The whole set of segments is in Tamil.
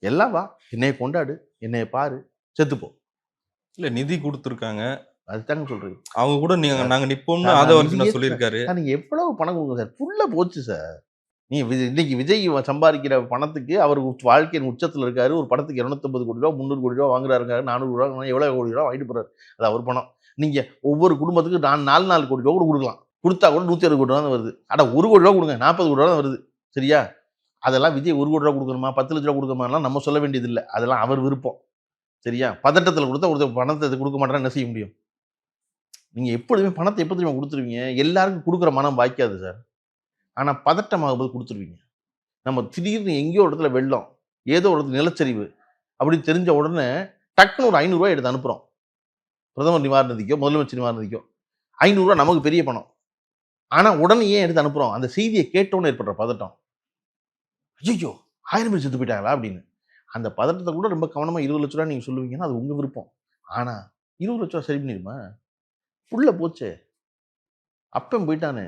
எல்லாம் வா, என்னைய கொண்டாடு, என்னைய பாரு, செத்துப்போ. இல்ல நிதி குடுத்துருக்காங்க. அதுதாங்க சொல்றேன். அவங்க கூட நாங்க நிப்போம்னு சார் நான் ஆதவர்ஜுனா நிதியே சொல்லியிருக்காரு. சார் நீங்க எவ்வளவு பணம் குடுங்க சார். ஃபுல்லா போச்சு சார். இன்னைக்கு விஜய் சம்பாதிக்கிற பணத்துக்கு அவர் வாழ்க்கையின் உச்சத்துல இருக்காரு. ஒரு படத்துக்கு ரூ. 250 கோடி, 300 கோடி வாங்குறாருங்க. 400 எவ்வளவு கோடி ரூபா வாங்கிட்டு போறாரு. அது அவர் பணம். நீங்க ஒவ்வொரு குடும்பத்துக்கு 4 கோடி ரூபா கூட குடுக்கலாம். குடுத்தா கூட 160 கோடி ரூபா தான் வருது. அட 1 கோடி ரூபா குடுங்க. 40 கோடி ரூபா தான் வருது. சரியா? அதெல்லாம் விஜய் 1 கோடி ரூபா குடுக்கணுமா? 10 லட்சம் ரூபா குடுக்கணுமாலாம் நம்ம சொல்ல வேண்டியது இல்ல. அதெல்லாம் அவர் விருப்பம். சரியா? பதட்டத்துல குடுத்தா ஒருத்தர் பணத்த குடுக்க மாட்டாருன்னா என்ன செய்ய முடியும்? நீங்க எப்பொழுதுமே பணத்த எப்ப தெரியுமா குடுத்துருவீங்க? எல்லாருக்கும் குடுக்குற மனம் வாய்க்காது சார். ஆனா பதட்டமாகும்போது குடுத்துருவீங்க. நம்ம திடீர்னு எங்கேயோ ஒரு இடத்துல வெள்ளம், ஏதோ ஒரு இடத்துல நிலச்சரிவு அப்படின்னு தெரிஞ்ச உடனே டக்குனு ஒரு ரூ. 500 எடுத்து அனுப்புறோம். பிரதமர் நிவாரண நிதிக்கோ, முதலமைச்சர் நிவாரண நிதிக்கோ. ரூ. 500 நமக்கு பெரிய பணம். ஆனா உடனே ஏன் எடுத்து அனுப்புறோம்? அந்த செய்திய கேட்டவுடனே ஏற்படுற பதட்டம். ஐய்யய்யோ! 1000 பேர் செத்து போயிட்டாங்களா அப்படின்னு. அந்த பதட்டத்த கூட ரொம்ப கவனமா ரூ. 20,00,000 நீங்க சொல்லுவீங்கன்னா, அது உங்க விருப்பம். ஆனா ரூ. 20,00,000 சரி பண்ணிருமா? புள்ள போச்சே! அப்பன் போயிட்டானே!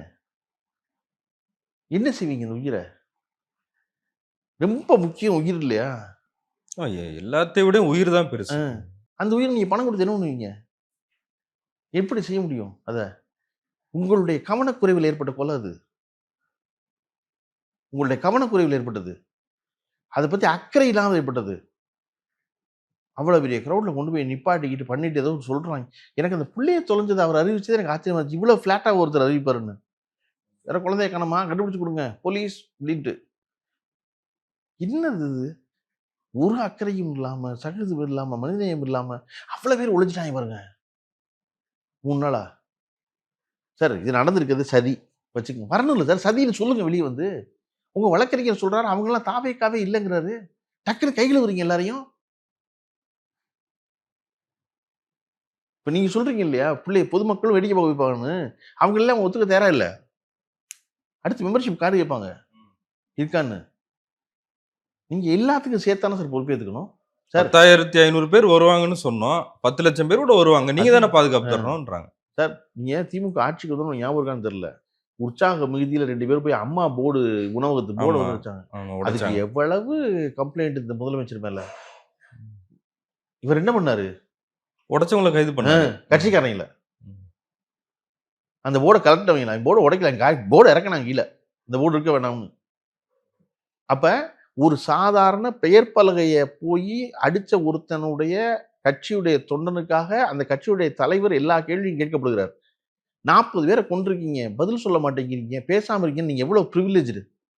என்ன செய்வீங்க இந்த உயிர? ரொம்ப முக்கியம் உயிர் இல்லையா? எல்லாத்தையும் விட உயிர் தான் பெருசு. அந்த உயிர நீங்க பணம் குடுத்து என்ன பண்ணுவீங்க? எப்படி செய்ய முடியும் அத? உங்களுடைய கவனக்குறைவில் ஏற்பட்ட கொலை அது. உங்களுடைய கவனக்குறைவில் ஏற்பட்டது. அத பத்தி அக்கறை இல்லாம ஏற்பட்டது. அவ்வளவு பெரிய கிரவுட்ல கொண்டு போய் நிப்பாட்டிக்கிட்டு பண்ணிட்டு ஏதோ சொல்றாங்க. எனக்கு அந்த புள்ளைய தொலைஞ்சது அவர் அறிவிச்சது எனக்கு ஆச்சரியமா இருந்துச்சு. இவ்வளவு ஃப்ளாட்டா ஒருத்தர் அறிவிப்பாருன்னு. வேற குழந்தைய காணோமா? கண்டுபிடிச்சு குடுங்க. போலீஸ் அப்படின்ட்டு. என்னது இது? ஒரு அக்கறையும் இல்லாம, சகிப்புத்தன்மை இல்லாம, மனிதநேயம் இல்லாம அவ்வளவு பேர் ஒளிஞ்சுட்டாங்க பாருங்க. 3 நாளா. சார் இது நடந்திருக்கிறது சதி. வச்சுக்கங்க. வரணும் இல்ல சார். சதின்னு சொல்லுங்க வெளிய வந்து. உங்க வழக்கறிஞர் சொல்றாரு, அவங்கலாம் தாவேக்காவே இல்லங்கிறாரு. டக்குனு கை கழுவுறீங்க எல்லாரையும். இப்ப நீங்க சொல்றீங்க இல்லையா? புள்ளைய பொதுமக்களும் வேடிக்கை பார்க்க வைப்பாங்கன்னு. அவங்க எல்லாம் ஒத்துக்க தயாரா இல்ல. அடுத்து மெம்பர்ஷிப் கார்டு கேட்பாங்க. இருக்கான்னு. நீங்க எல்லாத்துக்கும் சேர்த்து தானே சார் பொறுப்பேத்துக்கணும். சார் 10,500 பேர் வருவாங்கன்னு சொன்னோம். 10 லட்சம் பேர் கூட வருவாங்க. நீங்க தானே பாதுகாப்பு தரணும்ன்றாங்க. சார் நீங்க திமுக ஆட்சிக்கு வந்தோம் ஞாபகம் இருக்கான்னு தெரியல. உற்சாக மிகுதியில 2 பேரும் போய் அம்மா போர்டு உணவகத்து போர்டு வந்து வச்சாங்க. அதுக்கு எவ்வளவு கம்ப்ளைண்ட் இந்த முதலமைச்சர் மேல. இவர் என்ன பண்ணாரு? உடைச்சவங்கள கைது பண்ணாரு. கட்சிக்காரங்கள. அந்த போர்ட கலட்டவங்க. போர்ட உடைக்கல. போர்ட இறக்குனாங்க கீழ. இந்த போர்டு இருக்க வேணாம்னு. அப்ப ஒரு சாதாரண பெயர் பலகைய போய் அடிச்ச ஒருத்தனுடைய கட்சியுடைய தொண்டனுக்காக அந்த கட்சியுடைய தலைவர் எல்லா கேள்வியும் கேட்கப்படுகிறார். 40 பேரை கொன்றிருக்கீங்க. பதில் சொல்ல மாட்டேங்கிறீங்க. பேசாம இருக்கீங்க. நீங்க எவ்வளவு பிரிவிலேஜ்டு.